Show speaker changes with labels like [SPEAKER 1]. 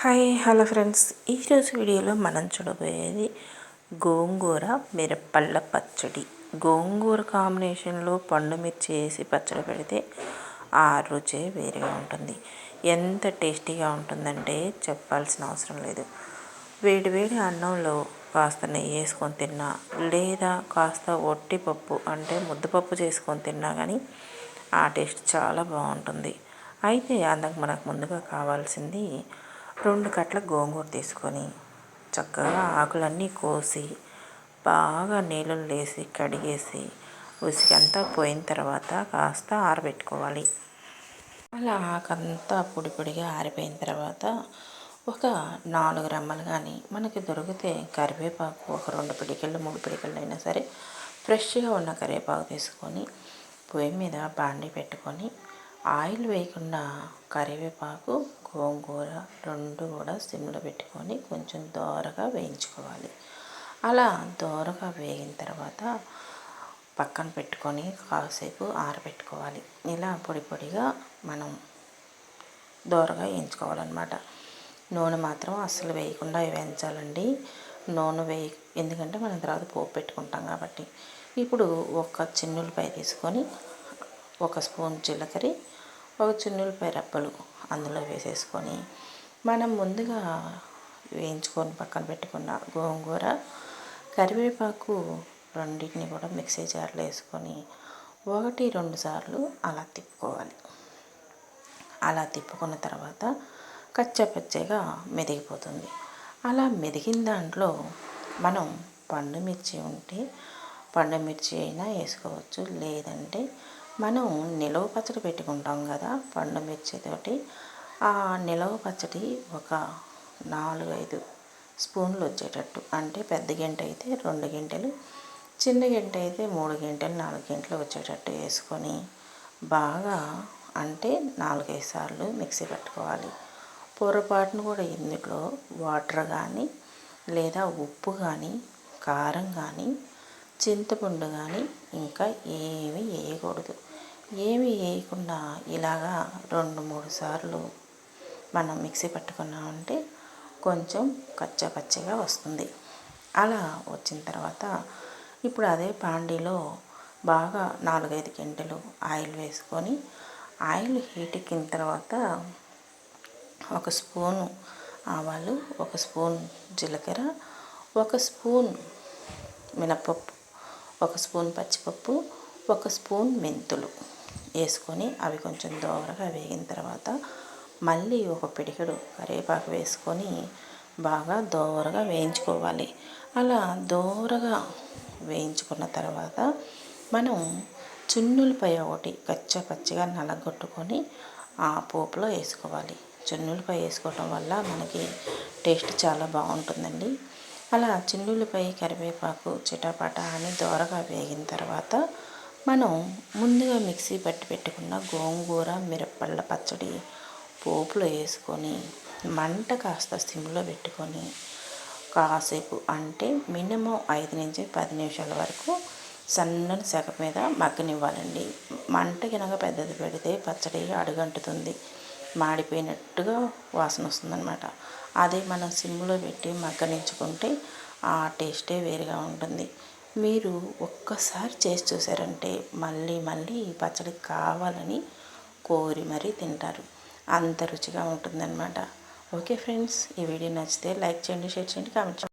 [SPEAKER 1] Hi hello friends, ఈరోజు వీడియోలో మనం చూడబోయేది గోంగూర మిరపళ్ళ పచ్చడి. గోంగూర కాంబినేషన్లో పండు మిర్చి వేసి పచ్చడి పెడితే ఆ రుచే వేరేగా ఉంటుంది. ఎంత టేస్టీగా ఉంటుందంటే చెప్పాల్సిన అవసరం లేదు. వేడి వేడి అన్నంలో కాస్త నెయ్యి వేసుకొని తిన్నా, లేదా కాస్త ఒట్టి పప్పు అంటే ముద్దపప్పు చేసుకొని తిన్నా కానీ ఆ టేస్ట్ చాలా బాగుంటుంది. అయితే అందుకు మనకు ముందుగా కావాల్సింది 2 కట్టల గోంగూర తీసుకొని చక్కగా ఆకులన్నీ కోసి బాగా నీళ్ళలో వేసి కడిగేసి ఉసికంతా పోయిన తర్వాత కాస్త ఆరబెట్టుకోవాలి. అలా ఆకంతా పొడి పొడిగా ఆరిపోయిన తర్వాత ఒక 4 రెమ్మలు కానీ మనకి దొరికితే కరివేపాకు ఒక 2 పిడికిళ్ళు 3 పిడికిళ్ళు అయినా సరే ఫ్రెష్గా ఉన్న కరివేపాకు తీసుకొని పొయ్యి మీద బాండీ పెట్టుకొని ఆయిల్ వేయకుండా కరివేపాకు గోంగూర 2 కూడా సిమ్లో పెట్టుకొని కొంచెం దోరగా వేయించుకోవాలి. అలా దోరగా వేగిన తర్వాత పక్కన పెట్టుకొని కాసేపు ఆరబెట్టుకోవాలి. ఇలా పొడి పొడిగా మనం దోరగా వేయించుకోవాలన్నమాట. నూనె మాత్రం అస్సలు వేయకుండా వేయించాలండి. నూనె ఎందుకంటే మనం తర్వాత పోపు పెట్టుకుంటాం కాబట్టి. ఇప్పుడు ఒక చిన్నులపాయ తీసుకొని ఒక స్పూన్ జీలకర్ర, ఒక చిన్నులపాయ రెబ్బలు అందులో వేసేసుకొని మనం ముందుగా వేయించుకొని పక్కన పెట్టుకున్న గోంగూర కరివేపాకు రెండింటిని కూడా మిక్సీ జార్లో వేసుకొని 1-2 సార్లు అలా తిప్పుకోవాలి. అలా తిప్పుకున్న తర్వాత కచ్చపచ్చగా మెదిగిపోతుంది. అలా మెదిగిన దాంట్లో మనం పండు మిర్చి ఉంటే పండు మిర్చి అయినా వేసుకోవచ్చు, లేదంటే మనం నిలవ పచ్చడి పెట్టుకుంటాం కదా పండు మిర్చితోటి, ఆ నిలవ పచ్చడి ఒక 4-5 స్పూన్లు వచ్చేటట్టు, అంటే పెద్ద గంట అయితే 2 గంటలు, చిన్న గంట అయితే 3 గంటలు 4 గంటలు వచ్చేటట్టు వేసుకొని బాగా అంటే 4-5 సార్లు మిక్సీ పట్టుకోవాలి. పొరపాటును కూడా ఇందులో వాటర్ కానీ లేదా ఉప్పు కానీ కారం కానీ చింతపండు కానీ ఇంకా ఏమీ వేయకూడదు. ఏమీ వేయకుండా ఇలాగా 2-3 సార్లు మనం మిక్సీ పట్టుకున్నామంటే కొంచెం కచ్చపచ్చగా వస్తుంది. అలా వచ్చిన తర్వాత ఇప్పుడు అదే బాండీలో బాగా 4-5 గంటలు ఆయిల్ వేసుకొని ఆయిల్ హీట్ ఎక్కిన తర్వాత ఒక స్పూను ఆవాలు, ఒక స్పూన్ జీలకర్ర, ఒక స్పూన్ మినపప్పు, ఒక స్పూన్ పచ్చిపప్పు, ఒక స్పూన్ మెంతులు వేసుకొని అవి కొంచెం దోరగా వేగిన తర్వాత మళ్ళీ ఒక పిడికెడు కరివేపాకు వేసుకొని బాగా దోరగా వేయించుకోవాలి. అలా దోరగా వేయించుకున్న తర్వాత మనం చున్నులపై ఒకటి కచ్చపచ్చగా నలగొట్టుకొని ఆ పోపులో వేసుకోవాలి. చున్నులపై వేసుకోవటం వల్ల మనకి టేస్ట్ చాలా బాగుంటుందండి. అలా చున్నులపై కరివేపాకు చిటపట అని దోరగా వేగిన తర్వాత మనం ముందుగా మిక్సీ పట్టి పెట్టుకున్న గోంగూర మిరపళ్ళ పచ్చడి పోపులో వేసుకొని మంట కాస్త సిమ్లో పెట్టుకొని కాసేపు అంటే మినిమం 5-10 నిమిషాల వరకు సన్నని సెగ మీద మగ్గనివ్వాలండి. మంట కనుక పెద్దది పెడితే పచ్చడి అడుగంటుతుంది, మాడిపోయినట్టుగా వాసన వస్తుందన్నమాట. అదే మనం సిమ్లో పెట్టి మగ్గనించుకుంటే ఆ టేస్టే వేరుగా ఉంటుంది. మీరు ఒక్కసారి చేసి చూసారంటే మళ్ళీ మళ్ళీ ఈ పచ్చడి కావాలని కోరి మరీ తింటారు. అంత రుచిగా ఉంటుందన్నమాట. ఓకే ఫ్రెండ్స్, ఈ వీడియో నచ్చితే లైక్ చేయండి, షేర్ చేయండి, కామెంట్ చేయండి.